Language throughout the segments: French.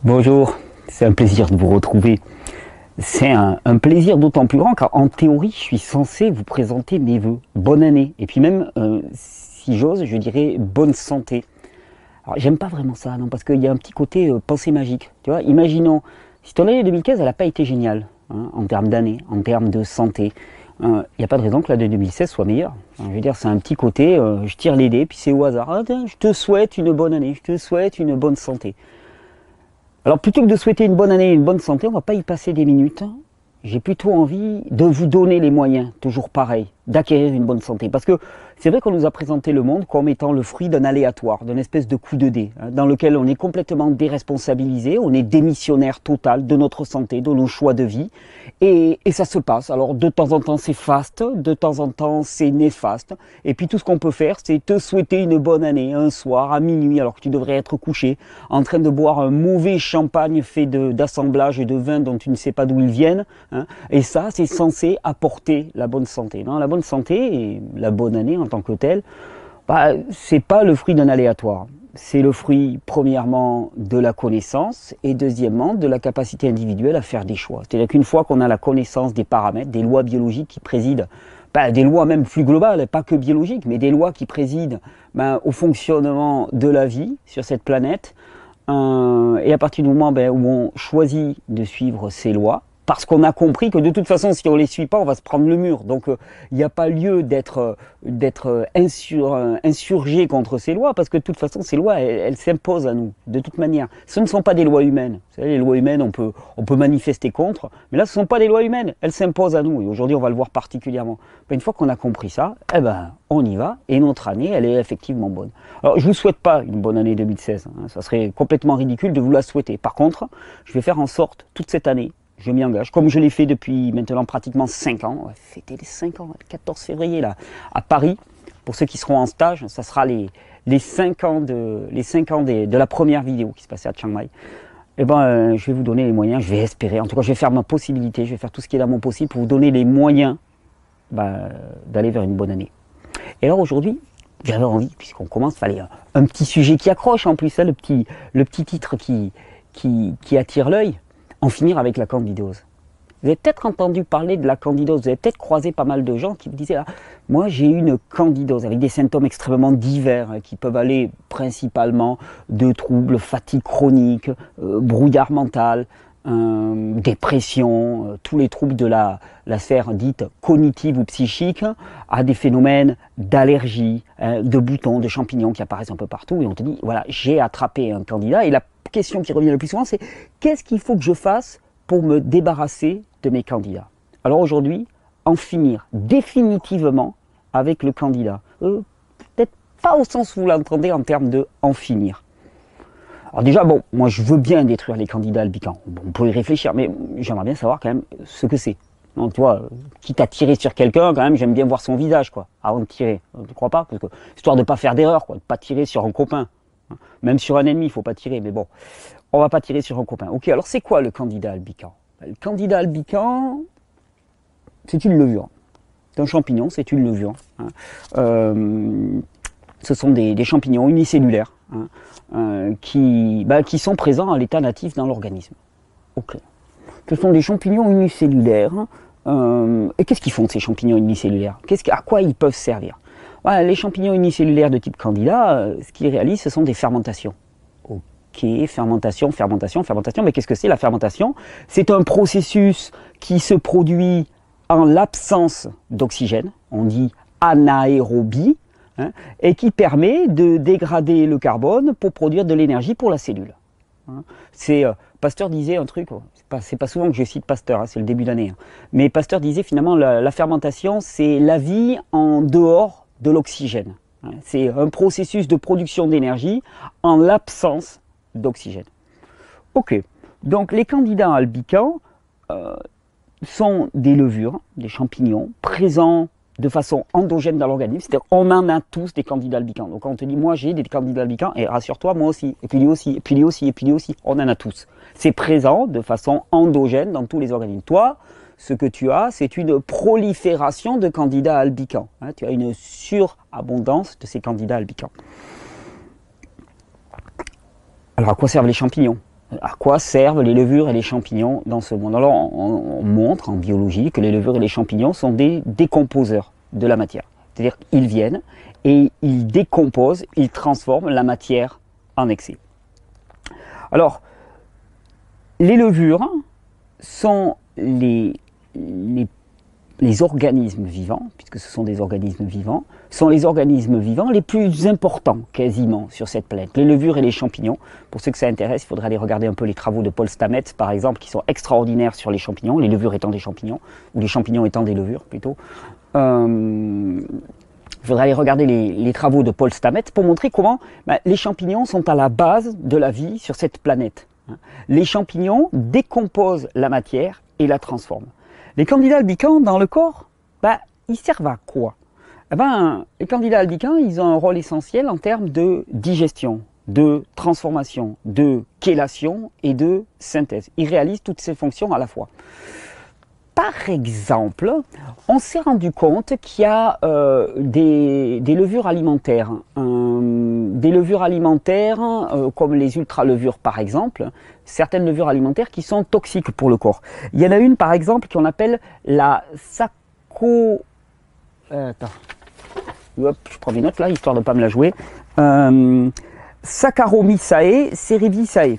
Bonjour, c'est un plaisir de vous retrouver. C'est un plaisir d'autant plus grand car en théorie, je suis censé vous présenter mes vœux. Bonne année. Et puis même, si j'ose, je dirais bonne santé. Alors j'aime pas vraiment ça, non, parce qu'il y a un petit côté pensée magique. Tu vois, imaginons, si ton année 2015, elle n'a pas été géniale, hein, en termes d'année, en termes de santé, il n'y a pas de raison que la de 2016 soit meilleure. Je veux dire, c'est un petit côté, je tire les dés, puis c'est au hasard. Ah, tiens, je te souhaite une bonne année, je te souhaite une bonne santé. Alors plutôt que de souhaiter une bonne année et une bonne santé, on ne va pas y passer des minutes. J'ai plutôt envie de vous donner les moyens, toujours pareil, d'acquérir une bonne santé. Parce que c'est vrai qu'on nous a présenté le monde comme étant le fruit d'un aléatoire, d'une espèce de coup de dé, hein, dans lequel on est complètement déresponsabilisé, on est démissionnaire total de notre santé, de nos choix de vie, et ça se passe. Alors de temps en temps c'est faste, de temps en temps c'est néfaste, et puis tout ce qu'on peut faire c'est te souhaiter une bonne année, un soir, à minuit, alors que tu devrais être couché, en train de boire un mauvais champagne fait d'assemblage de vins dont tu ne sais pas d'où ils viennent, hein, et ça c'est censé apporter la bonne santé. Non, la bonne santé et la bonne année en tant que telle, bah, c'est pas le fruit d'un aléatoire. C'est le fruit, premièrement, de la connaissance et deuxièmement, de la capacité individuelle à faire des choix. C'est-à-dire qu'une fois qu'on a la connaissance des paramètres, des lois biologiques qui président, bah, des lois même plus globales, pas que biologiques, mais des lois qui président au fonctionnement de la vie sur cette planète, et à partir du moment où on choisit de suivre ces lois, parce qu'on a compris que de toute façon, si on ne les suit pas, on va se prendre le mur. Donc, il n'y a pas lieu d'être insurgé contre ces lois, parce que de toute façon, ces lois, elles s'imposent à nous, de toute manière. Ce ne sont pas des lois humaines. Vous savez, les lois humaines, on peut manifester contre, mais là, ce ne sont pas des lois humaines. Elles s'imposent à nous, et aujourd'hui, on va le voir particulièrement. Une fois qu'on a compris ça, eh ben, on y va, et notre année, elle est effectivement bonne. Alors, je ne vous souhaite pas une bonne année 2016. Hein, ça serait complètement ridicule de vous la souhaiter. Par contre, je vais faire en sorte, toute cette année, je m'y engage, comme je l'ai fait depuis maintenant pratiquement 5 ans. On va fêter les 5 ans, le 14 février là, à Paris. Pour ceux qui seront en stage, ça sera les 5 ans, de la première vidéo qui se passait à Chiang Mai. Eh ben, je vais vous donner les moyens, je vais espérer, en tout cas je vais faire ma possibilité, je vais faire tout ce qui est dans mon possible pour vous donner les moyens d'aller vers une bonne année. Et alors aujourd'hui, j'avais envie, puisqu'on commence, il fallait un petit sujet qui accroche en plus, hein, le petit titre qui attire l'œil. En finir avec la candidose. Vous avez peut-être entendu parler de la candidose, vous avez peut-être croisé pas mal de gens qui vous disaient ah, moi j'ai eu une candidose avec des symptômes extrêmement divers hein, qui peuvent aller principalement de troubles, fatigue chronique, brouillard mental, dépression, tous les troubles de la sphère dite cognitive ou psychique, à des phénomènes d'allergie, de boutons, de champignons qui apparaissent un peu partout et on te dit voilà j'ai attrapé un candidat et la question qui revient le plus souvent, c'est qu'est-ce qu'il faut que je fasse pour me débarrasser de mes candidats? Alors aujourd'hui, en finir définitivement avec le candidat. Peut-être pas au sens où vous l'entendez en termes de en finir. Alors déjà, bon, moi je veux bien détruire les candidats albicans. Bon, on peut y réfléchir, mais j'aimerais bien savoir quand même ce que c'est. Donc, tu vois, quitte à tirer sur quelqu'un, quand même, j'aime bien voir son visage, quoi, avant de tirer. Tu ne crois pas? Parce que, histoire de ne pas faire d'erreur, quoi, de ne pas tirer sur un copain. Même sur un ennemi, il ne faut pas tirer, mais bon, on ne va pas tirer sur un copain. Ok, alors c'est quoi le candidat albican? Le candidat albican, c'est une levure. C'est un champignon, c'est une levure. Hein. Ce sont des champignons unicellulaires hein, qui sont présents à l'état natif dans l'organisme. Ok. Ce sont des champignons unicellulaires. Et qu'est-ce qu'ils font ces champignons unicellulaires? À quoi ils peuvent servir? Voilà, les champignons unicellulaires de type candida, ce qu'ils réalisent, ce sont des fermentations. Ok, fermentation, mais qu'est-ce que c'est la fermentation? C'est un processus qui se produit en l'absence d'oxygène, on dit anaérobie, hein, et qui permet de dégrader le carbone pour produire de l'énergie pour la cellule. Hein. Pasteur disait un truc, c'est pas souvent que je cite Pasteur, hein, c'est le début d'année, hein, mais Pasteur disait finalement la fermentation, c'est la vie en dehors de l'oxygène. C'est un processus de production d'énergie en l'absence d'oxygène. Ok, donc les candidats albicans sont des levures, des champignons, présents de façon endogène dans l'organisme, c'est-à-dire on en a tous des candidats albicans. Donc quand on te dit moi j'ai des candidats albicans, et rassure-toi, moi aussi, et puis lui aussi, et puis lui aussi, et puis lui aussi, on en a tous. C'est présent de façon endogène dans tous les organismes. Toi, ce que tu as, c'est une prolifération de candidats albicans. Hein, tu as une surabondance de ces candidats albicans. Alors à quoi servent les champignons? À quoi servent les levures et les champignons dans ce monde? Alors on montre en biologie que les levures et les champignons sont des décomposeurs de la matière. C'est-à-dire qu'ils viennent et ils décomposent, ils transforment la matière en excès. Alors, les levures sont les organismes vivants, puisque ce sont des organismes vivants, sont les organismes vivants les plus importants quasiment sur cette planète. Les levures et les champignons, pour ceux que ça intéresse, il faudra aller regarder un peu les travaux de Paul Stamets par exemple, qui sont extraordinaires sur les champignons, les levures étant des champignons, ou les champignons étant des levures plutôt. Il faudra aller regarder les travaux de Paul Stamets pour montrer comment les champignons sont à la base de la vie sur cette planète. Les champignons décomposent la matière et la transforment. Les candidats albicans dans le corps, ils servent à quoi? Les candidats albicans, ils ont un rôle essentiel en termes de digestion, de transformation, de chélation et de synthèse. Ils réalisent toutes ces fonctions à la fois. Par exemple, on s'est rendu compte qu'il y a des levures alimentaires, comme les ultra-levures par exemple, certaines levures alimentaires qui sont toxiques pour le corps. Il y en a une par exemple qu'on appelle la Hop, je prends mes notes là, histoire de ne pas me la jouer. Saccharomyces cerevisiae.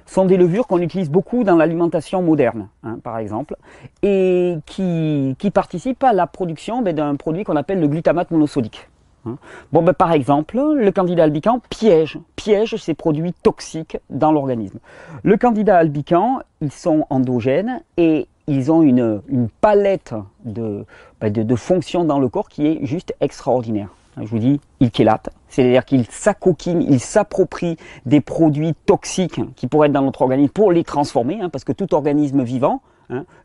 Sont des levures qu'on utilise beaucoup dans l'alimentation moderne, par exemple, et qui participent à la production d'un produit qu'on appelle le glutamate monosodique. Par exemple, le candida albicans piège ces produits toxiques dans l'organisme. Le candida albicans, ils sont endogènes et ils ont une palette de fonctions dans le corps qui est juste extraordinaire. Je vous dis, ils chélatent, c'est-à-dire qu'ils s'acoquinent, ils s'approprient des produits toxiques qui pourraient être dans notre organisme pour les transformer, parce que tout organisme vivant,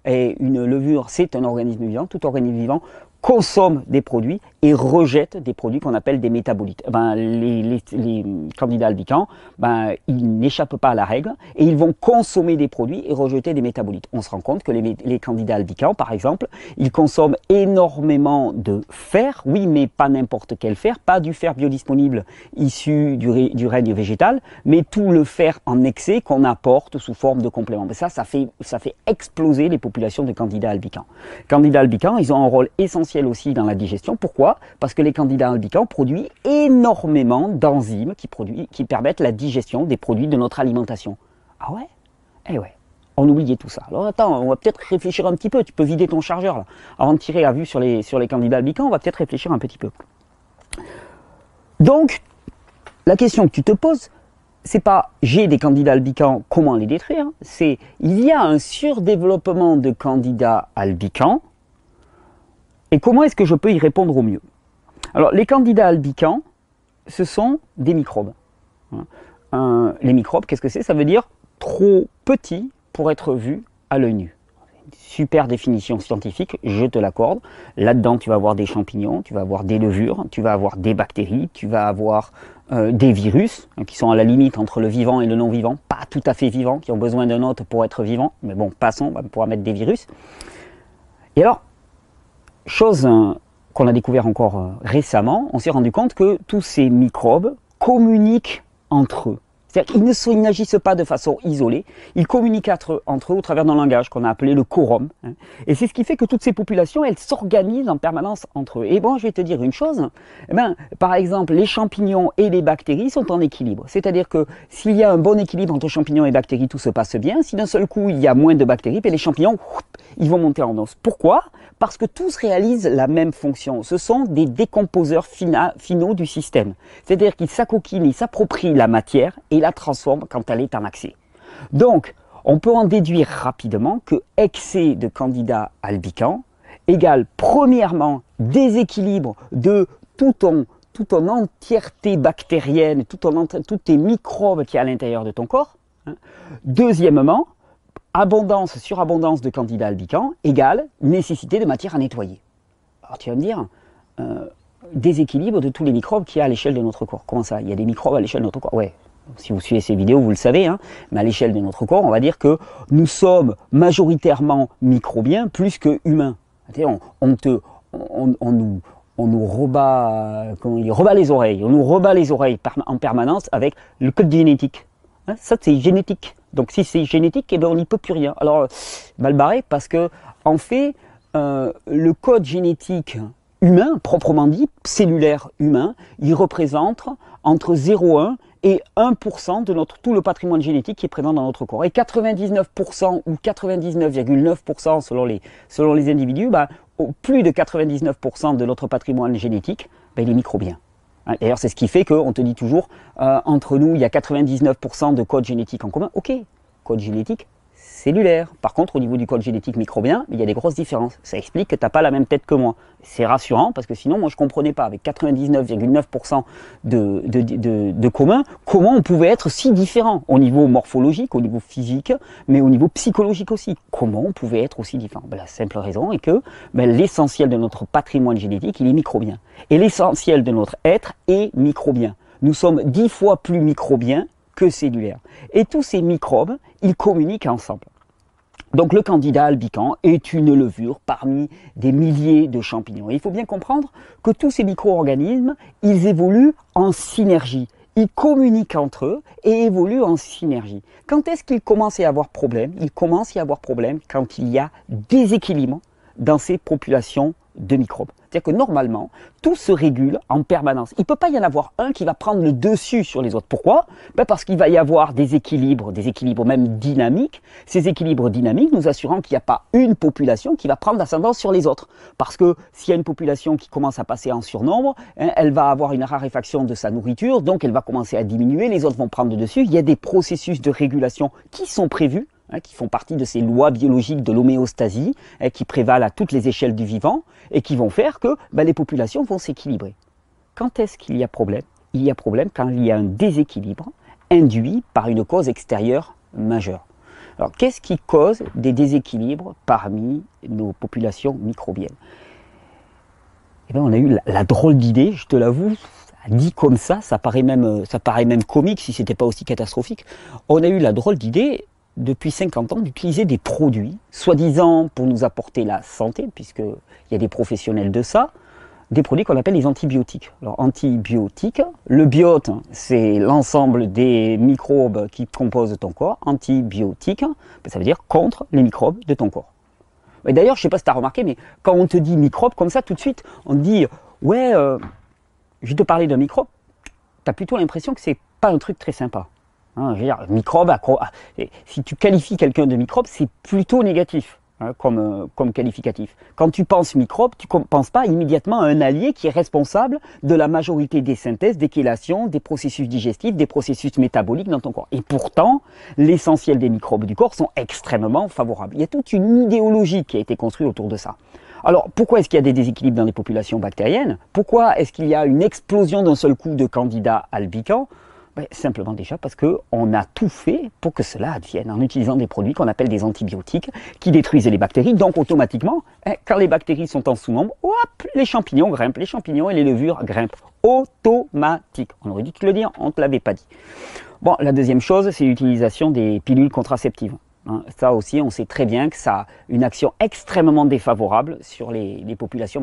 et une levure c'est un organisme vivant, tout organisme vivant consomme des produits et rejette des produits qu'on appelle des métabolites. Les candidats albicans, ils n'échappent pas à la règle et ils vont consommer des produits et rejeter des métabolites. On se rend compte que les candidats albicans, par exemple, ils consomment énormément de fer, oui, mais pas n'importe quel fer, pas du fer biodisponible issu du règne végétal, mais tout le fer en excès qu'on apporte sous forme de complément. Ça fait exploser les populations de candidats albicans. Candidats albicans, ils ont un rôle essentiel aussi dans la digestion. Pourquoi? Parce que les candidats albicans produisent énormément d'enzymes qui permettent la digestion des produits de notre alimentation. Ah ouais? Eh ouais. On oubliait tout ça. Alors attends, on va peut-être réfléchir un petit peu. Tu peux vider ton chargeur là. Avant de tirer à vue sur les candidats albicans, on va peut-être réfléchir un petit peu. Donc, la question que tu te poses, c'est pas j'ai des candidats albicans, comment les détruire? C'est il y a un surdéveloppement de candidats albicans. Et comment est-ce que je peux y répondre au mieux? Alors, les candidats albicans, ce sont des microbes. Les microbes, qu'est-ce que c'est? Ça veut dire trop petit pour être vu à l'œil nu. Super définition scientifique, je te l'accorde. Là-dedans, tu vas avoir des champignons, tu vas avoir des levures, tu vas avoir des bactéries, tu vas avoir des virus qui sont à la limite entre le vivant et le non-vivant, pas tout à fait vivants, qui ont besoin d'un autre pour être vivants. Mais bon, passons, on pourra mettre des virus. Et alors, chose qu'on a découvert encore récemment, on s'est rendu compte que tous ces microbes communiquent entre eux. C'est-à-dire qu'ils n'agissent pas de façon isolée, ils communiquent entre eux au travers d'un langage qu'on a appelé le quorum. Et c'est ce qui fait que toutes ces populations, elles s'organisent en permanence entre eux. Et bon, je vais te dire une chose, par exemple, les champignons et les bactéries sont en équilibre. C'est-à-dire que s'il y a un bon équilibre entre champignons et bactéries, tout se passe bien. Si d'un seul coup, il y a moins de bactéries, les champignons, ils vont monter en os. Pourquoi? Parce que tous réalisent la même fonction. Ce sont des décomposeurs finaux du système. C'est-à-dire qu'ils s'acoquinent, ils s'approprient la matière et la transforment quand elle est en accès. Donc, on peut en déduire rapidement que excès de candidats albicans égale premièrement déséquilibre de toute ton entièreté bactérienne, tous tes microbes qui y a à l'intérieur de ton corps. Deuxièmement, surabondance de candidats albicans égale nécessité de matière à nettoyer. Alors tu vas me dire, déséquilibre de tous les microbes qu'il y a à l'échelle de notre corps. Comment ça? Il y a des microbes à l'échelle de notre corps? Ouais, si vous suivez ces vidéos, vous le savez, mais à l'échelle de notre corps, on va dire que nous sommes majoritairement microbiens plus que humains. On nous rebat les oreilles, en permanence avec le code génétique. Ça, c'est génétique. Donc si c'est génétique, eh ben, on n'y peut plus rien. Alors, mal barré, parce que en fait, le code génétique humain, proprement dit, cellulaire humain, il représente entre 0,1 et 1% de tout le patrimoine génétique qui est présent dans notre corps. Et 99% ou 99,9% selon les individus, bah, plus de 99% de notre patrimoine génétique, bah, il est microbien. D'ailleurs, c'est ce qui fait qu'on te dit toujours, entre nous, il y a 99% de code génétique en commun. Ok, code génétique cellulaire. Par contre, au niveau du code génétique microbien, il y a des grosses différences. Ça explique que tu n'as pas la même tête que moi. C'est rassurant parce que sinon, moi, je ne comprenais pas, avec 99,9% de commun, comment on pouvait être si différent au niveau morphologique, au niveau physique, mais au niveau psychologique aussi. Comment on pouvait être aussi différent? Ben, la simple raison est que l'essentiel de notre patrimoine génétique, il est microbien. Et l'essentiel de notre être est microbien. Nous sommes 10 fois plus microbiens que cellulaires. Et tous ces microbes, ils communiquent ensemble. Donc le candidat albicans est une levure parmi des milliers de champignons. Et il faut bien comprendre que tous ces micro-organismes, ils évoluent en synergie. Ils communiquent entre eux et évoluent en synergie. Quand est-ce qu'ils commencent à y avoir problème? Ils commencent à y avoir problème quand il y a déséquilibre dans ces populations de microbes. C'est-à-dire que normalement, tout se régule en permanence. Il ne peut pas y en avoir un qui va prendre le dessus sur les autres. Pourquoi? Parce qu'il va y avoir des équilibres même dynamiques. Ces équilibres dynamiques nous assurant qu'il n'y a pas une population qui va prendre l'ascendance sur les autres. Parce que s'il y a une population qui commence à passer en surnombre, elle va avoir une raréfaction de sa nourriture, donc elle va commencer à diminuer, les autres vont prendre le dessus. Il y a des processus de régulation qui sont prévus, qui font partie de ces lois biologiques de l'homéostasie, qui prévalent à toutes les échelles du vivant, et qui vont faire que les populations vont s'équilibrer. Quand est-ce qu'il y a problème? Il y a problème quand il y a un déséquilibre induit par une cause extérieure majeure. Alors, qu'est-ce qui cause des déséquilibres parmi nos populations microbiennes? Eh bien, on a eu la drôle d'idée, je te l'avoue, dit comme ça paraît même comique si ce n'était pas aussi catastrophique. On a eu la drôle d'idée, depuis 50 ans, d'utiliser des produits, soi-disant pour nous apporter la santé, puisqu'il y a des professionnels de ça, des produits qu'on appelle les antibiotiques. Alors, antibiotiques, le biote, c'est l'ensemble des microbes qui composent ton corps. Antibiotiques, ça veut dire contre les microbes de ton corps. Et d'ailleurs, je ne sais pas si tu as remarqué, mais quand on te dit microbe, comme ça, tout de suite, on te dit, ouais, je vais te parler d'un microbe, tu as plutôt l'impression que c'est pas un truc très sympa. Hein, je veux dire, microbe, si tu qualifies quelqu'un de microbe, c'est plutôt négatif comme qualificatif. Quand tu penses microbe, tu ne penses pas immédiatement à un allié qui est responsable de la majorité des synthèses, des chélations, des processus digestifs, des processus métaboliques dans ton corps. Et pourtant, l'essentiel des microbes du corps sont extrêmement favorables. Il y a toute une idéologie qui a été construite autour de ça. Alors, pourquoi est-ce qu'il y a des déséquilibres dans les populations bactériennes? Pourquoi est-ce qu'il y a une explosion d'un seul coup de candidats albicans? Simplement déjà parce qu'on a tout fait pour que cela advienne en utilisant des produits qu'on appelle des antibiotiques qui détruisent les bactéries. Donc automatiquement, quand les bactéries sont en sous-nombre, hop, les champignons grimpent, les champignons et les levures grimpent. Automatique. On aurait dû te le dire, on ne te l'avait pas dit. Bon, la deuxième chose, c'est l'utilisation des pilules contraceptives. Ça aussi, on sait très bien que ça a une action extrêmement défavorable sur les populations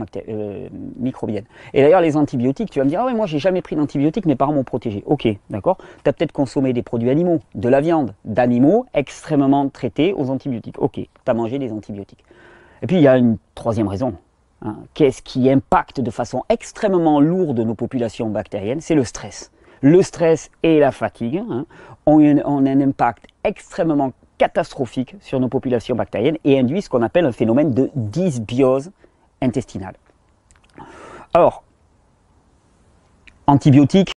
microbiennes. Et d'ailleurs, les antibiotiques, tu vas me dire, ah ouais, moi j'ai jamais pris d'antibiotiques, mes parents m'ont protégé. Ok, d'accord. Tu as peut-être consommé des produits animaux, de la viande, d'animaux extrêmement traités aux antibiotiques. Ok, tu as mangé des antibiotiques. Et puis il y a une troisième raison. Qu'est-ce qui impacte de façon extrêmement lourde nos populations bactériennes? C'est le stress. Le stress et la fatigue ont un impact extrêmement catastrophique sur nos populations bactériennes et induisent ce qu'on appelle un phénomène de dysbiose intestinale. Alors, antibiotiques,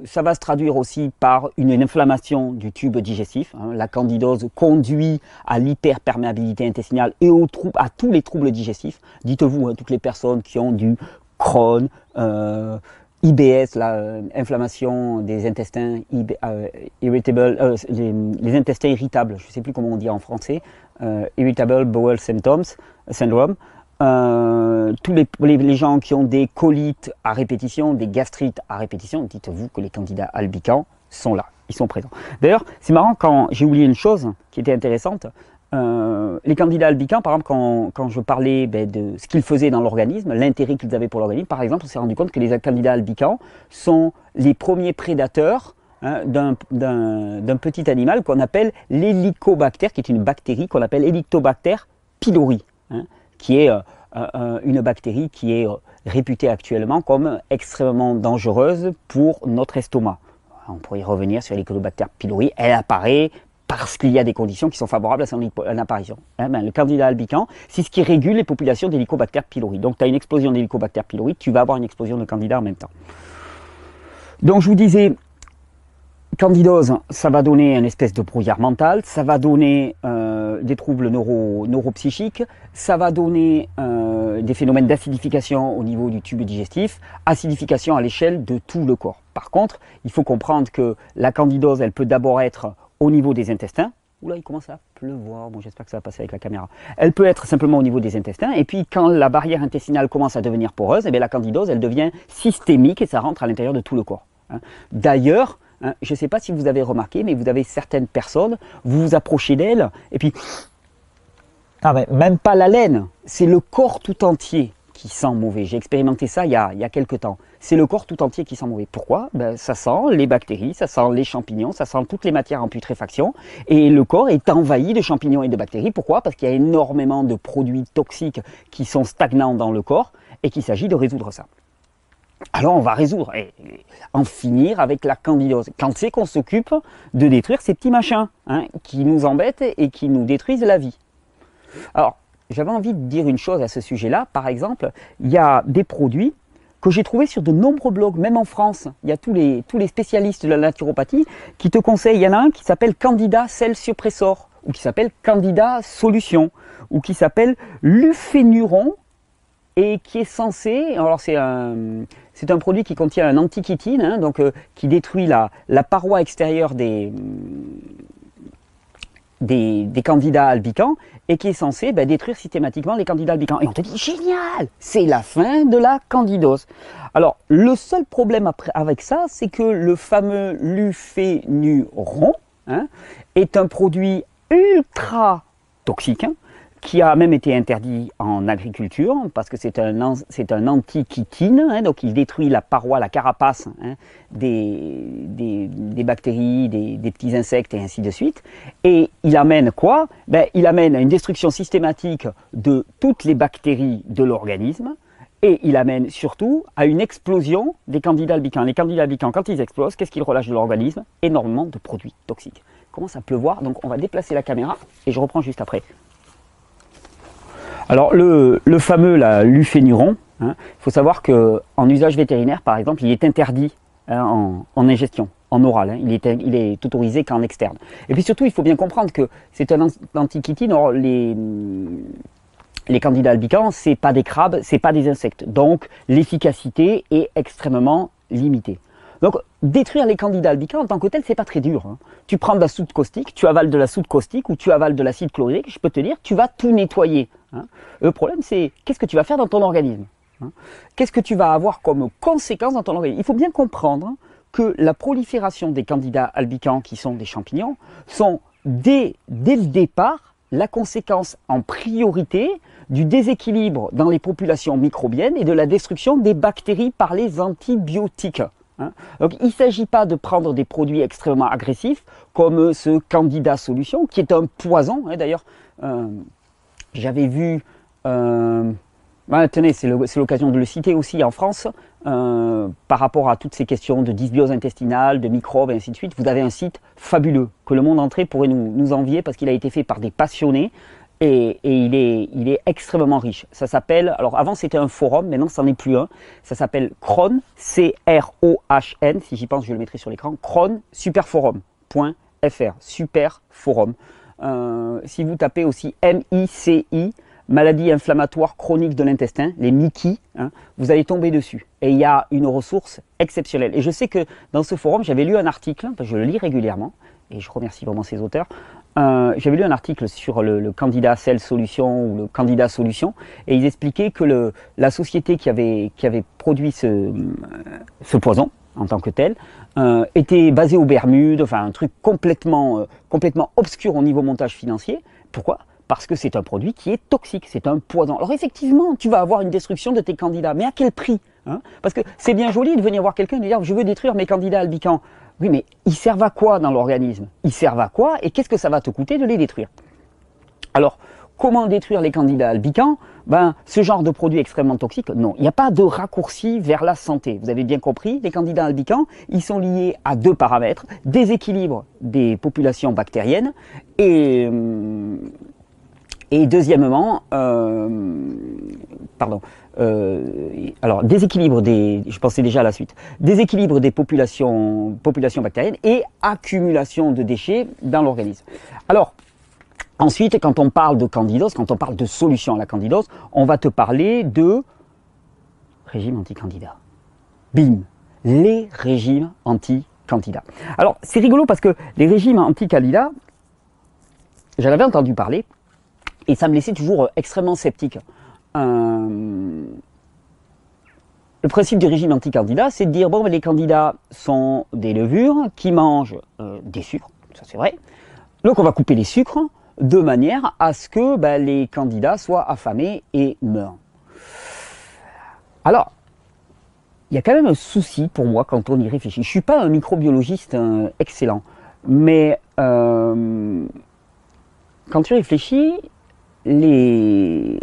ça va se traduire aussi par une inflammation du tube digestif. Hein. La candidose conduit à l'hyperperméabilité intestinale et à tous les troubles digestifs. Dites-vous, hein, toutes les personnes qui ont du Crohn, IBS, inflammation des intestins, les intestins irritables, je ne sais plus comment on dit en français, Irritable Bowel Syndrome. Tous les gens qui ont des colites à répétition, des gastrites à répétition, dites-vous que les candidats albicans sont là, ils sont présents. D'ailleurs, c'est marrant, quand j'ai oublié une chose qui était intéressante, les candidats albicans, par exemple, quand je parlais de ce qu'ils faisaient dans l'organisme, l'intérêt qu'ils avaient pour l'organisme, par exemple, on s'est rendu compte que les candidats albicans sont les premiers prédateurs, hein, d'un petit animal qu'on appelle l'hélicobactère, qui est une bactérie qu'on appelle Helicobacter pylori, hein, qui est une bactérie qui est réputée actuellement comme extrêmement dangereuse pour notre estomac. On pourrait y revenir sur l'Helicobacter pylori, elle apparaît parce qu'il y a des conditions qui sont favorables à son apparition. Le candida albicans, c'est ce qui régule les populations d'Helicobacter pylori. Donc tu as une explosion d'Helicobacter pylori, tu vas avoir une explosion de candida en même temps. Donc je vous disais, candidose, ça va donner une espèce de brouillard mental, ça va donner des troubles neuropsychiques, ça va donner des phénomènes d'acidification au niveau du tube digestif, acidification à l'échelle de tout le corps. Par contre, il faut comprendre que la candidose, elle peut d'abord être au niveau des intestins. Oula, il commence à pleuvoir, bon, j'espère que ça va passer avec la caméra. Elle peut être simplement au niveau des intestins, et puis quand la barrière intestinale commence à devenir poreuse, la candidose, elle devient systémique et ça rentre à l'intérieur de tout le corps. D'ailleurs, je ne sais pas si vous avez remarqué, mais vous avez certaines personnes, vous vous approchez d'elles, et puis, même pas la laine, c'est le corps tout entier qui sent mauvais. J'ai expérimenté ça il y a quelques temps. C'est le corps tout entier qui sent mauvais. Pourquoi? Ça sent les bactéries, ça sent les champignons, ça sent toutes les matières en putréfaction, et le corps est envahi de champignons et de bactéries. Pourquoi? Parce qu'il y a énormément de produits toxiques qui sont stagnants dans le corps, et qu'il s'agit de résoudre ça. Alors on va résoudre et en finir avec la candidose. Quand c'est qu'on s'occupe de détruire ces petits machins, hein, qui nous embêtent et qui nous détruisent la vie. Alors, j'avais envie de dire une chose à ce sujet-là. Par exemple, il y a des produits que j'ai trouvés sur de nombreux blogs, même en France. Il y a tous les spécialistes de la naturopathie qui te conseillent. Il y en a un qui s'appelle Candida Cell Suppressor, ou qui s'appelle Candida Solution, ou qui s'appelle Lufénuron, et qui est censé, alors c'est un produit qui contient un antichitine, hein, donc qui détruit la paroi extérieure des candidats albicans, et qui est censé détruire systématiquement les candidats albicans. Et on te dit, génial, c'est la fin de la candidose. Alors, le seul problème avec ça, c'est que le fameux lufénuron, hein, est un produit ultra toxique, hein, qui a même été interdit en agriculture, parce que c'est un antichitine, hein, donc il détruit la paroi, la carapace, hein, des bactéries, des petits insectes et ainsi de suite. Et il amène quoi? Il amène à une destruction systématique de toutes les bactéries de l'organisme, et il amène surtout à une explosion des candidats albicans. Les candidats albicans, quand ils explosent, qu'est-ce qu'ils relâchent de l'organisme? Énormément de produits toxiques. Il commence à pleuvoir, donc on va déplacer la caméra, et je reprends juste après. Alors le fameux lufénuron, hein, il faut savoir qu'en usage vétérinaire, par exemple, il est interdit, hein, en ingestion, en oral, hein, il est autorisé qu'en externe. Et puis surtout, il faut bien comprendre que c'est un antichitine. Or, les candidats albicans, c'est pas des crabes, c'est pas des insectes. Donc l'efficacité est extrêmement limitée. Donc, détruire les candidats albicans en tant que tel, c'est pas très dur, hein. Tu prends de la soude caustique, tu avales de la soude caustique ou tu avales de l'acide chlorhydrique, je peux te dire, tu vas tout nettoyer, hein. Le problème, c'est qu'est-ce que tu vas faire dans ton organisme, hein? Qu'est-ce que tu vas avoir comme conséquence dans ton organisme? Il faut bien comprendre que la prolifération des candidats albicans, qui sont des champignons, sont dès le départ la conséquence en priorité du déséquilibre dans les populations microbiennes et de la destruction des bactéries par les antibiotiques. Hein. Donc il ne s'agit pas de prendre des produits extrêmement agressifs comme ce Candida Solution, qui est un poison, hein, d'ailleurs. J'avais vu, tenez, c'est l'occasion de le citer aussi en France, par rapport à toutes ces questions de dysbiose intestinale, de microbes et ainsi de suite. Vous avez un site fabuleux que le monde entier pourrait nous envier, parce qu'il a été fait par des passionnés Et il est extrêmement riche. Ça s'appelle, alors avant c'était un forum, maintenant ça n'en est plus un. Ça s'appelle Cron, C-R-O-H-N, si j'y pense je le mettrai sur l'écran, Cron superforum.fr, superforum. Si vous tapez aussi M-I-C-I, maladie inflammatoire chronique de l'intestin, les MICI, hein, vous allez tomber dessus. Et il y a une ressource exceptionnelle. Et je sais que dans ce forum, j'avais lu un article, parce que je le lis régulièrement, et je remercie vraiment ces auteurs. J'avais lu un article sur le candidat Cell Solution ou le candidat Solution, et ils expliquaient que la société qui avait produit ce poison en tant que tel était basée aux Bermudes, enfin un truc complètement obscur au niveau montage financier. Pourquoi ? Parce que c'est un produit qui est toxique, c'est un poison. Alors effectivement, tu vas avoir une destruction de tes candidats, mais à quel prix, hein? Parce que c'est bien joli de venir voir quelqu'un et de dire « je veux détruire mes candidats albicans ». Oui, mais ils servent à quoi dans l'organisme? Ils servent à quoi et qu'est-ce que ça va te coûter de les détruire? Alors, comment détruire les candidats albicans? Ben, ce genre de produit extrêmement toxique, non. Il n'y a pas de raccourci vers la santé. Vous avez bien compris, les candidats albicans, ils sont liés à deux paramètres. Déséquilibre des populations bactériennes et deuxièmement, alors déséquilibre des, je pensais déjà à la suite, déséquilibre des populations bactériennes et accumulation de déchets dans l'organisme. Alors, ensuite, quand on parle de candidose, quand on parle de solution à la candidose, on va te parler de régime anti-candidat. Bim, les régimes anti-candidats. Alors, c'est rigolo parce que les régimes anti-candidats, j'en avais entendu parler, et ça me laissait toujours extrêmement sceptique. Le principe du régime anti-candidat, c'est de dire, bon, les candidats sont des levures qui mangent des sucres, ça c'est vrai. Donc on va couper les sucres de manière à ce que les candidats soient affamés et meurent. Alors, il y a quand même un souci pour moi quand on y réfléchit. Je ne suis pas un microbiologiste excellent, mais quand tu réfléchis, les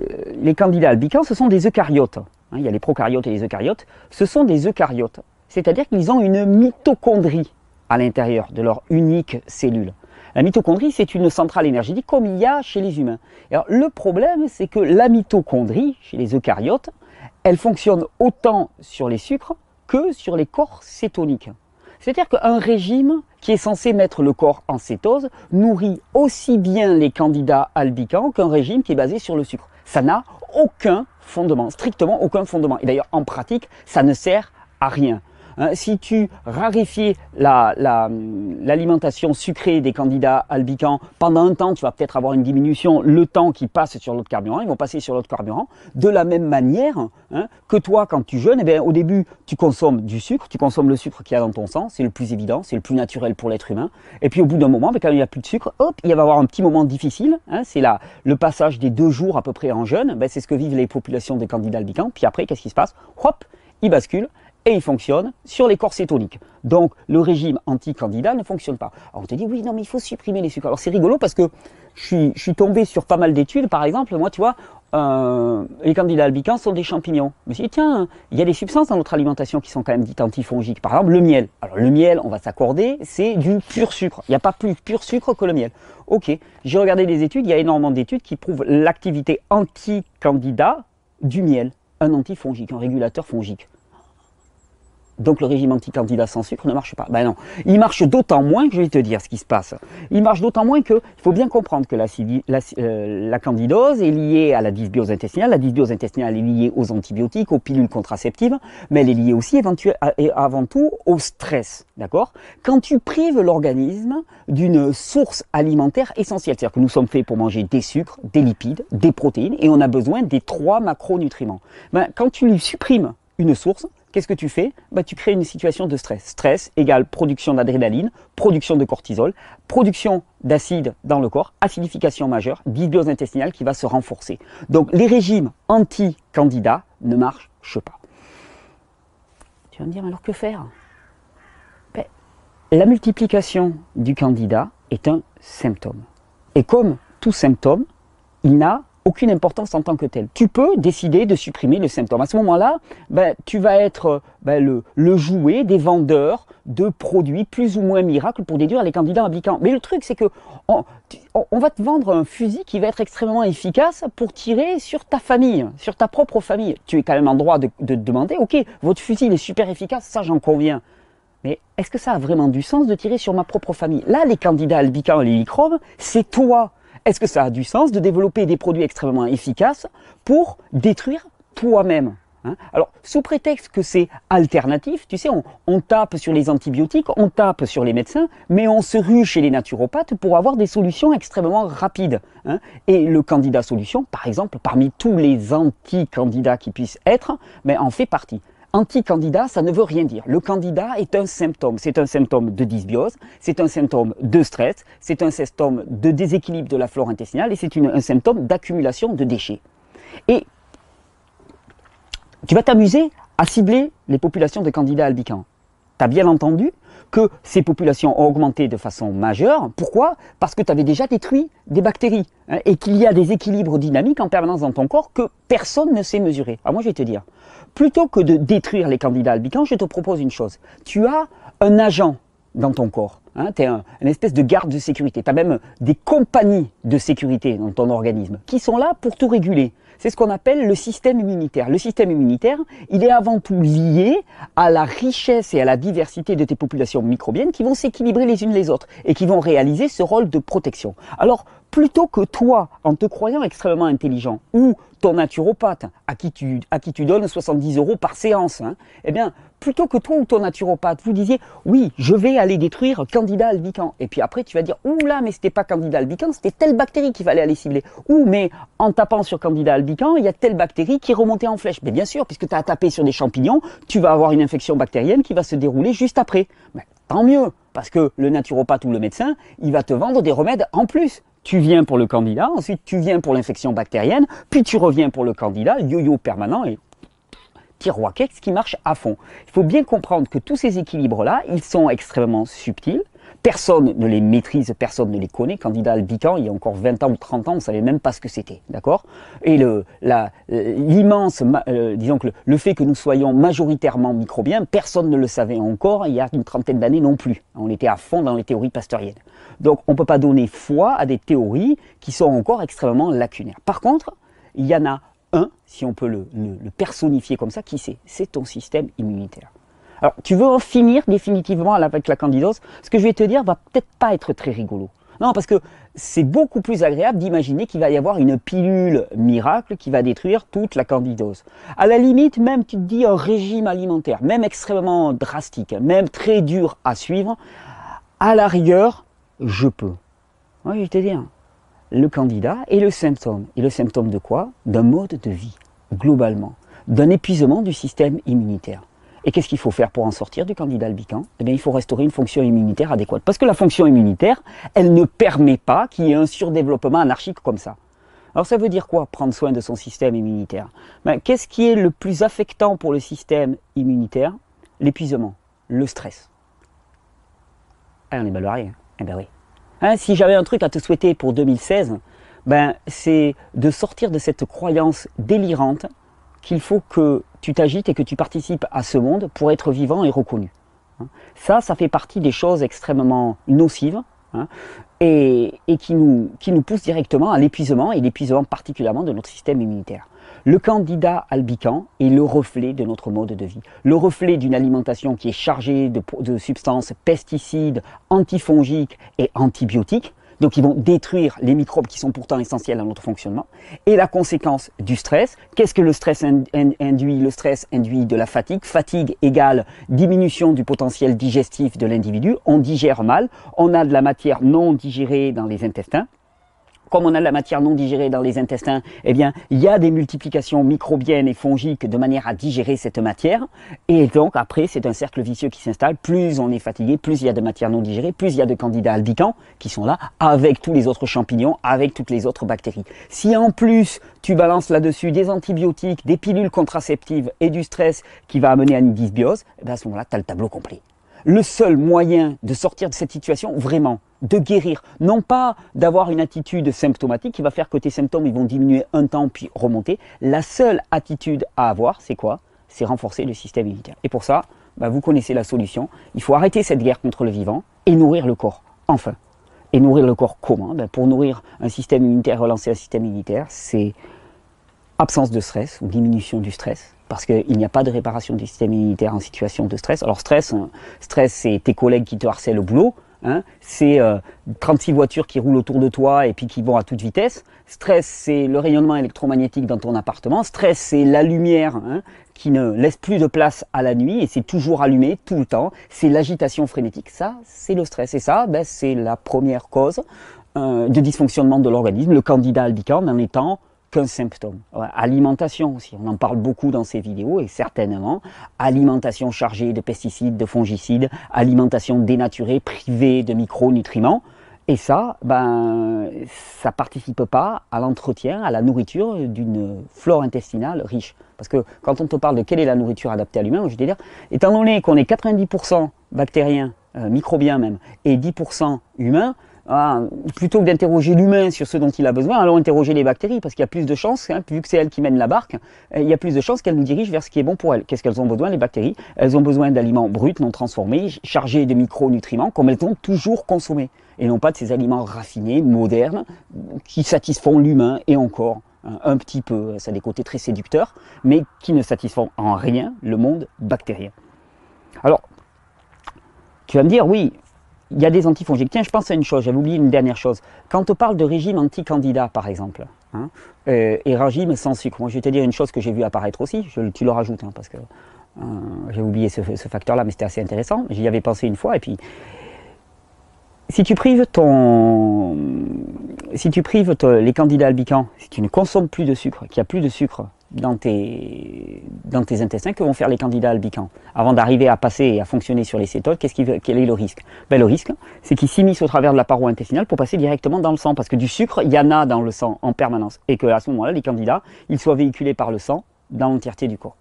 candidats albicans, ce sont des eucaryotes. Il y a les procaryotes et les eucaryotes. Ce sont des eucaryotes. C'est-à-dire qu'ils ont une mitochondrie à l'intérieur de leur unique cellule. La mitochondrie, c'est une centrale énergétique comme il y a chez les humains. Alors, le problème, c'est que la mitochondrie, chez les eucaryotes, elle fonctionne autant sur les sucres que sur les corps cétoniques. C'est-à-dire qu'un régime qui est censé mettre le corps en cétose nourrit aussi bien les candidats albicans qu'un régime qui est basé sur le sucre. Ça n'a aucun fondement, strictement aucun fondement. Et d'ailleurs, en pratique, ça ne sert à rien. Si tu raréfies l'alimentation sucrée des candidats albicans, pendant un temps, tu vas peut-être avoir une diminution, le temps qu'ils passent sur l'autre carburant, ils vont passer sur l'autre carburant. De la même manière que toi, quand tu jeûnes, au début, tu consommes du sucre, tu consommes le sucre qu'il y a dans ton sang, c'est le plus évident, c'est le plus naturel pour l'être humain. Et puis au bout d'un moment, quand il n'y a plus de sucre, hop, il va y avoir un petit moment difficile, c'est le passage des 2 jours à peu près en jeûne, c'est ce que vivent les populations des candidats albicans. Puis après, qu'est-ce qui se passe? Hop, ils basculent. Et il fonctionne sur les corps cétoniques. Donc le régime anti-candidat ne fonctionne pas. Alors on te dit oui, non mais il faut supprimer les sucres. Alors c'est rigolo parce que je suis tombé sur pas mal d'études. Par exemple, moi tu vois, les candidats albicans sont des champignons. Je me suis dit tiens, il y a des substances dans notre alimentation qui sont quand même dites antifongiques. Par exemple le miel. Alors le miel, on va s'accorder, c'est du pur sucre. Il n'y a pas plus pur sucre que le miel. Ok, j'ai regardé des études, il y a énormément d'études qui prouvent l'activité anti-candidat du miel. Un antifongique, un régulateur fongique. Donc le régime anti-candidat sans sucre ne marche pas. Ben non, il marche d'autant moins que je vais te dire ce qui se passe. Il marche d'autant moins que, il faut bien comprendre que la candidose est liée à la dysbiose intestinale. La dysbiose intestinale est liée aux antibiotiques, aux pilules contraceptives, mais elle est liée aussi avant tout au stress. D'accord? Quand tu prives l'organisme d'une source alimentaire essentielle, c'est-à-dire que nous sommes faits pour manger des sucres, des lipides, des protéines, et on a besoin des 3 macronutriments. Ben, quand tu lui supprimes une source, qu'est-ce que tu fais? Tu crées une situation de stress. Stress égale production d'adrénaline, production de cortisol, production d'acide dans le corps, acidification majeure, dysbiose intestinale qui va se renforcer. Donc les régimes anti-candidats ne marchent pas. Tu vas me dire, alors que faire? La multiplication du candidat est un symptôme. Et comme tout symptôme, il n'a aucune importance en tant que tel. Tu peux décider de supprimer le symptôme. À ce moment-là, tu vas être le jouet des vendeurs de produits plus ou moins miracles pour déduire les candidats albicans. Mais le truc, c'est que on va te vendre un fusil qui va être extrêmement efficace pour tirer sur ta famille, sur ta propre famille. Tu es quand même en droit de demander, ok, votre fusil il est super efficace, ça j'en conviens. Mais est-ce que ça a vraiment du sens de tirer sur ma propre famille? Là, les candidats albicans et les microbes, c'est toi. Est-ce que ça a du sens de développer des produits extrêmement efficaces pour détruire toi-même? Alors, sous prétexte que c'est alternatif, tu sais, on tape sur les antibiotiques, on tape sur les médecins, mais on se rue chez les naturopathes pour avoir des solutions extrêmement rapides. Et le candidat solution, par exemple, parmi tous les anti-candidats qui puissent être, ben, en fait partie. Anti-candidat, ça ne veut rien dire. Le candidat est un symptôme. C'est un symptôme de dysbiose, c'est un symptôme de stress, c'est un symptôme de déséquilibre de la flore intestinale et c'est un symptôme d'accumulation de déchets. Et tu vas t'amuser à cibler les populations de candidats albicans. Tu as bien entendu que ces populations ont augmenté de façon majeure. Pourquoi? Parce que tu avais déjà détruit des bactéries et qu'il y a des équilibres dynamiques en permanence dans ton corps que personne ne sait mesurer. Alors moi je vais te dire, plutôt que de détruire les candidats albicans, je te propose une chose. Tu as un agent dans ton corps. Tu es une espèce de garde de sécurité. Tu as même des compagnies de sécurité dans ton organisme qui sont là pour tout réguler. C'est ce qu'on appelle le système immunitaire. Le système immunitaire, il est avant tout lié à la richesse et à la diversité de tes populations microbiennes qui vont s'équilibrer les unes les autres et qui vont réaliser ce rôle de protection. Alors, plutôt que toi, en te croyant extrêmement intelligent, ou ton naturopathe, à qui tu donnes 70 € par séance, eh bien, plutôt que toi ou ton naturopathe, vous disiez, oui, je vais aller détruire Candida albicans. Et puis après, tu vas dire, ouh là, mais c'était pas Candida albicans, c'était telle bactérie qu'il fallait aller cibler. Ou, mais en tapant sur Candida albicans, il y a telle bactérie qui est remontée en flèche. Mais bien sûr, puisque tu as tapé sur des champignons, tu vas avoir une infection bactérienne qui va se dérouler juste après. Mais tant mieux, parce que le naturopathe ou le médecin, il va te vendre des remèdes en plus. Tu viens pour le candida, ensuite tu viens pour l'infection bactérienne, puis tu reviens pour le candida, yo-yo permanent et tiroir-kex qui marche à fond. Il faut bien comprendre que tous ces équilibres-là, ils sont extrêmement subtils. Personne ne les maîtrise, personne ne les connaît. Candida albicans, il y a encore 20 ans ou 30 ans, on ne savait même pas ce que c'était, d'accord? Et disons que le fait que nous soyons majoritairement microbiens, personne ne le savait encore il y a une trentaine d'années non plus. On était à fond dans les théories pasteuriennes. Donc on ne peut pas donner foi à des théories qui sont encore extrêmement lacunaires. Par contre, il y en a un, si on peut le personnifier comme ça, qui c'est? C'est ton système immunitaire. Alors, tu veux en finir définitivement avec la candidose? Ce que je vais te dire va peut-être pas être très rigolo. Non, parce que c'est beaucoup plus agréable d'imaginer qu'il va y avoir une pilule miracle qui va détruire toute la candidose. À la limite, même tu te dis un régime alimentaire, même extrêmement drastique, même très dur à suivre, à la rigueur, je peux. Oui, je vais te dire. Le candidat est le symptôme. Et le symptôme de quoi? D'un mode de vie, globalement. D'un épuisement du système immunitaire. Et qu'est-ce qu'il faut faire pour en sortir du candida albicans? Eh bien, il faut restaurer une fonction immunitaire adéquate. Parce que la fonction immunitaire, elle ne permet pas qu'il y ait un surdéveloppement anarchique comme ça. Alors ça veut dire quoi, prendre soin de son système immunitaire? Qu'est-ce qui est le plus affectant pour le système immunitaire? L'épuisement, le stress. Ah, on est mal barré, hein? Eh bien oui. Si j'avais un truc à te souhaiter pour 2016, c'est de sortir de cette croyance délirante qu'il faut que tu t'agites et que tu participes à ce monde pour être vivant et reconnu. Ça fait partie des choses extrêmement nocives et qui nous poussent directement à l'épuisement, et l'épuisement particulièrement de notre système immunitaire. Le candida albicans est le reflet de notre mode de vie, le reflet d'une alimentation qui est chargée de substances pesticides, antifongiques et antibiotiques, donc ils vont détruire les microbes qui sont pourtant essentiels à notre fonctionnement, et la conséquence du stress. Qu'est-ce que le stress induit? Le stress induit de la fatigue. Fatigue égale diminution du potentiel digestif de l'individu. On digère mal, on a de la matière non digérée dans les intestins. Comme on a de la matière non digérée dans les intestins, eh bien, il y a des multiplications microbiennes et fongiques de manière à digérer cette matière. Et donc, après, c'est un cercle vicieux qui s'installe. Plus on est fatigué, plus il y a de matière non digérée, plus il y a de candidats albicans qui sont là, avec tous les autres champignons, avec toutes les autres bactéries. Si en plus, tu balances là-dessus des antibiotiques, des pilules contraceptives et du stress qui va amener à une dysbiose, eh bien, à ce moment-là, tu as le tableau complet. Le seul moyen de sortir de cette situation, vraiment, de guérir, non pas d'avoir une attitude symptomatique qui va faire que tes symptômes ils vont diminuer un temps puis remonter. La seule attitude à avoir, c'est quoi? C'est renforcer le système immunitaire. Et pour ça, ben, vous connaissez la solution. Il faut arrêter cette guerre contre le vivant et nourrir le corps, enfin. Et nourrir le corps comment? Ben, pour nourrir un système immunitaire, relancer un système immunitaire, c'est absence de stress ou diminution du stress, parce qu'il n'y a pas de réparation du système immunitaire en situation de stress. Alors stress, c'est tes collègues qui te harcèlent au boulot, hein, c'est 36 voitures qui roulent autour de toi et puis qui vont à toute vitesse. Stress, c'est le rayonnement électromagnétique dans ton appartement. Stress, c'est la lumière, hein, qui ne laisse plus de place à la nuit et c'est toujours allumé tout le temps. C'est l'agitation frénétique. Ça, c'est le stress. Et ça, ben, c'est la première cause de dysfonctionnement de l'organisme. Le candidat albicans n'en étant qu'un symptôme. Ouais, alimentation aussi, on en parle beaucoup dans ces vidéos et certainement alimentation chargée de pesticides, de fongicides, alimentation dénaturée, privée de micronutriments. Et ça, ben, ça participe pas à l'entretien, à la nourriture d'une flore intestinale riche. Parce que quand on te parle de quelle est la nourriture adaptée à l'humain, je vais te dire, étant donné qu'on est 90% bactériens, microbiens même, et 10% humains, plutôt que d'interroger l'humain sur ce dont il a besoin, allons interroger les bactéries, parce qu'il y a plus de chances, hein, vu que c'est elles qui mènent la barque, il y a plus de chances qu'elles nous dirigent vers ce qui est bon pour elles. Qu'est-ce qu'elles ont besoin, les bactéries? Elles ont besoin d'aliments bruts, non transformés, chargés de micronutriments, comme elles ont toujours consommé, et non pas de ces aliments raffinés, modernes, qui satisfont l'humain, et encore, un petit peu, ça a des côtés très séducteurs, mais qui ne satisfont en rien le monde bactérien. Alors, tu vas me dire, oui, il y a des antifongiques. Tiens, je pense à une chose, j'avais oublié une dernière chose. Quand on parle de régime anti-candidat, par exemple, hein, et régime sans sucre, moi je vais te dire une chose que j'ai vu apparaître aussi, tu le rajoutes, hein, parce que j'ai oublié ce facteur-là, mais c'était assez intéressant. J'y avais pensé une fois, et puis, si tu prives les candidats albicans, si tu ne consommes plus de sucre, qu'il n'y a plus de sucre dans tes intestins, que vont faire les candidats albicans? Avant d'arriver à passer et à fonctionner sur les cétones, quel est le risque? Ben, le risque, c'est qu'ils s'immiscent au travers de la paroi intestinale pour passer directement dans le sang, parce que du sucre, il y en a dans le sang en permanence, et qu'à ce moment-là, les candidats, ils soient véhiculés par le sang dans l'entièreté du corps.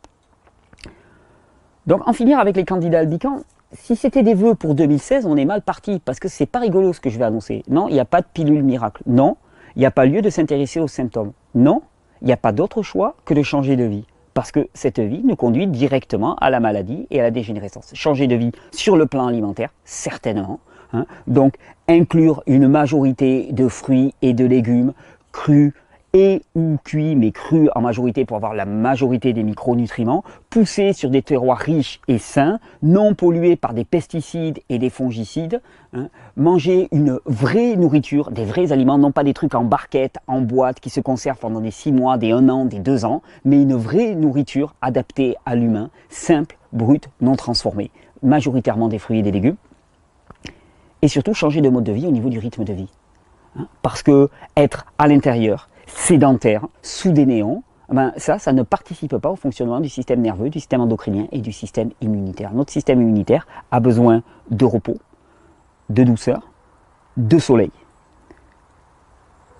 Donc, en finir avec les candidats albicans, si c'était des vœux pour 2016, on est mal parti, parce que c'est pas rigolo ce que je vais annoncer. Non, il n'y a pas de pilule miracle. Non, il n'y a pas lieu de s'intéresser aux symptômes. Non, il n'y a pas d'autre choix que de changer de vie. Parce que cette vie nous conduit directement à la maladie et à la dégénérescence. Changer de vie sur le plan alimentaire, certainement. Hein. Donc, inclure une majorité de fruits et de légumes crus et ou cuits, mais crus en majorité pour avoir la majorité des micronutriments, pousser sur des terroirs riches et sains, non pollués par des pesticides et des fongicides, hein, manger une vraie nourriture, des vrais aliments, non pas des trucs en barquette, en boîte, qui se conservent pendant des 6 mois, des 1 an, des 2 ans, mais une vraie nourriture adaptée à l'humain, simple, brute, non transformée, majoritairement des fruits et des légumes, et surtout changer de mode de vie au niveau du rythme de vie. Hein, parce que être à l'intérieur, sédentaire, sous des néons, ben ça ne participe pas au fonctionnement du système nerveux, du système endocrinien et du système immunitaire. Notre système immunitaire a besoin de repos, de douceur, de soleil,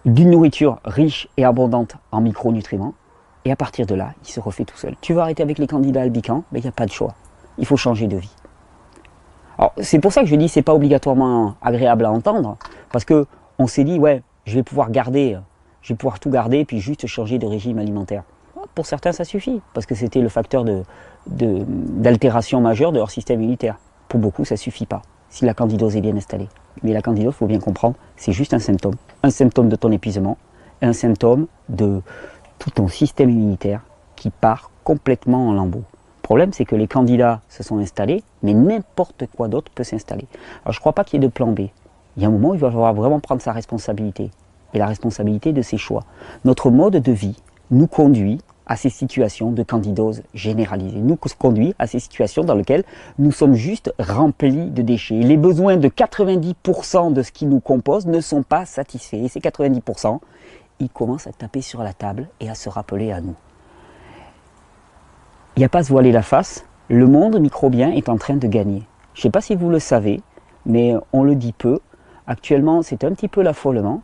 d'une nourriture riche et abondante en micronutriments, et à partir de là, il se refait tout seul. Tu veux arrêter avec les candidats albicans, ben il n'y a pas de choix. Il faut changer de vie. Alors, c'est pour ça que je dis que ce n'est pas obligatoirement agréable à entendre, parce qu'on s'est dit, ouais, je vais pouvoir tout garder, puis juste changer de régime alimentaire. Pour certains, ça suffit, parce que c'était le facteur d'altération majeure de leur système immunitaire. Pour beaucoup, ça ne suffit pas, si la candidose est bien installée. Mais la candidose, il faut bien comprendre, c'est juste un symptôme. Un symptôme de ton épuisement, un symptôme de tout ton système immunitaire qui part complètement en lambeaux. Le problème, c'est que les candidats se sont installés, mais n'importe quoi d'autre peut s'installer. Alors, je ne crois pas qu'il y ait de plan B. Il y a un moment où il va falloir vraiment prendre sa responsabilité. Et la responsabilité de ses choix. Notre mode de vie nous conduit à ces situations de candidose généralisée, nous conduit à ces situations dans lesquelles nous sommes juste remplis de déchets. Et les besoins de 90% de ce qui nous compose ne sont pas satisfaits. Et ces 90%, ils commencent à taper sur la table et à se rappeler à nous. Il n'y a pas à se voiler la face, le monde microbien est en train de gagner. Je ne sais pas si vous le savez, mais on le dit peu. Actuellement, c'est un petit peu l'affolement.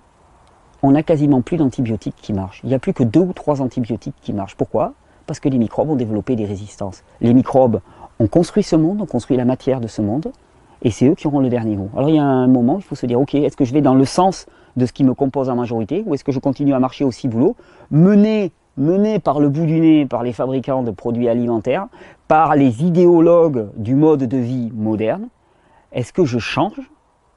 On n'a quasiment plus d'antibiotiques qui marchent. Il n'y a plus que 2 ou 3 antibiotiques qui marchent. Pourquoi? Parce que les microbes ont développé des résistances. Les microbes ont construit ce monde, ont construit la matière de ce monde, et c'est eux qui auront le dernier mot. Alors il y a un moment, il faut se dire, ok, est-ce que je vais dans le sens de ce qui me compose en majorité, ou est-ce que je continue à marcher au ciboulot, mener menée par le bout du nez par les fabricants de produits alimentaires, par les idéologues du mode de vie moderne? Est-ce que je change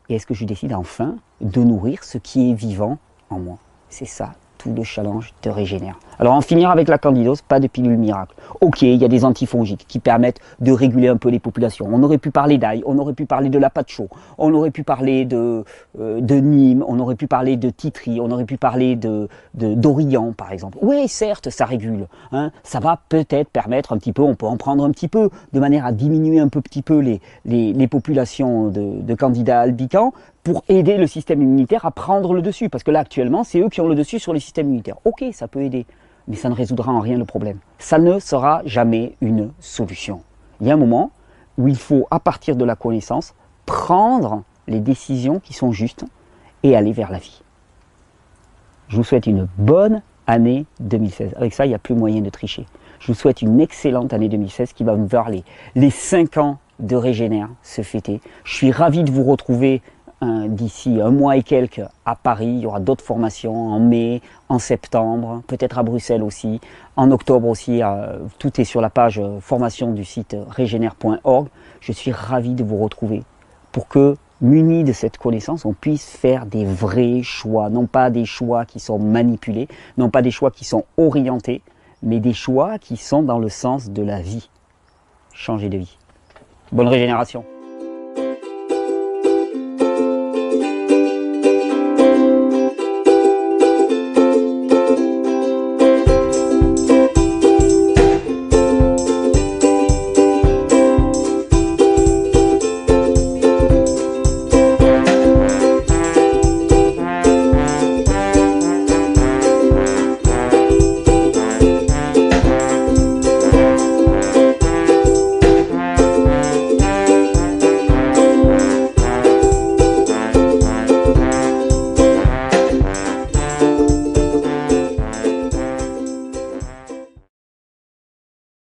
et est-ce que je décide enfin de nourrir ce qui est vivant en moi? C'est ça, tout le challenge de Régénère. Alors en finir avec la candidose, pas de pilule miracle. Ok, il y a des antifongiques qui permettent de réguler un peu les populations. On aurait pu parler d'ail, on aurait pu parler de l'apacho, on aurait pu parler de Nîmes, on aurait pu parler de titri, on aurait pu parler d'origan par exemple. Oui, certes, ça régule. Hein, ça va peut-être permettre un petit peu, on peut en prendre un petit peu, de manière à diminuer un petit peu les populations de candidats albicans, pour aider le système immunitaire à prendre le dessus. Parce que là, actuellement, c'est eux qui ont le dessus sur le système immunitaire. Ok, ça peut aider, mais ça ne résoudra en rien le problème. Ça ne sera jamais une solution. Il y a un moment où il faut, à partir de la connaissance, prendre les décisions qui sont justes et aller vers la vie. Je vous souhaite une bonne année 2016. Avec ça, il n'y a plus moyen de tricher. Je vous souhaite une excellente année 2016 qui va me voir les 5 ans de Régénère se fêter. Je suis ravi de vous retrouver d'ici un mois et quelques à Paris. Il y aura d'autres formations en mai, en septembre, peut-être à Bruxelles aussi, en octobre aussi. Tout est sur la page formation du site regener.org. Je suis ravi de vous retrouver pour que, munis de cette connaissance, on puisse faire des vrais choix, non pas des choix qui sont manipulés, non pas des choix qui sont orientés, mais des choix qui sont dans le sens de la vie. Changer de vie. Bonne régénération.